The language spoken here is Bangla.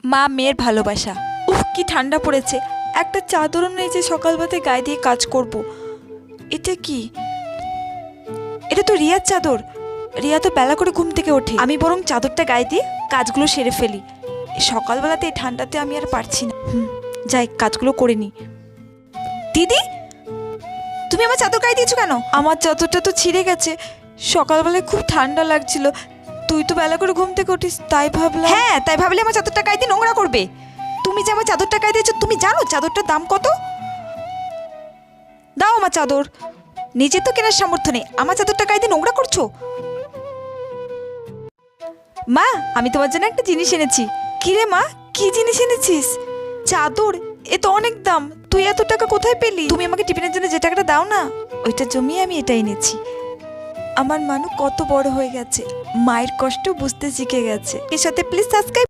মা মেয়ের ভালোবাসা। উফ কি ঠান্ডা পড়েছে, একটা চাদরও নেই যে সকালবেলাতে গায়ে দিয়ে কাজ করব। এটা কি? এটা তো রিয়ার চাদর। রিয়া তো বেলা করে ঘুম থেকে ওঠে। আমি বরং চাদরটা গায়ে দিয়ে কাজগুলো সেরে ফেলি। সকালবেলাতে এই ঠান্ডাতে আমি আর পারছি না। যাই কাজগুলো করে নি। দিদি, তুমি আমার চাদর গায়ে দিয়েছো কেন? আমার চাদরটা তো ছিঁড়ে গেছে। সকালবেলায় খুব ঠান্ডা লাগছিল, তুই তো বেলা করে ঘুম থেকে উঠিস, তাই ভাবলাম। হ্যাঁ, তাই ভাবলে আমার চাদরটা গায়ে দিয়ে নোংরা করবে? তুমি যে আমার চাদরটা গায়ে দিয়েছো, তুমি জানো চাদরটার দাম কত? দাও আমার চাদর। নিজে তো কেনার সামর্থ্য নেই, আমার চাদরটা গায়ে দিয়ে নোংরা করছো। মা, আমি তোমার জন্য একটা জিনিস এনেছি। কি রে মা, কি জিনিস এনেছিস? চাদর? এ তো অনেক দাম, তুই এত টাকা কোথায় পেলি? তুমি আমাকে টিফিনের জন্য যে টাকাটা দাও না, ওইটা জমিয়ে আমি এটা এনেছি। আমার মানু কত বড় হয়ে গেছে, মায়ের কষ্ট বুঝতে শিখে গেছে। এর সাথে প্লিজ সাবস্ক্রাইব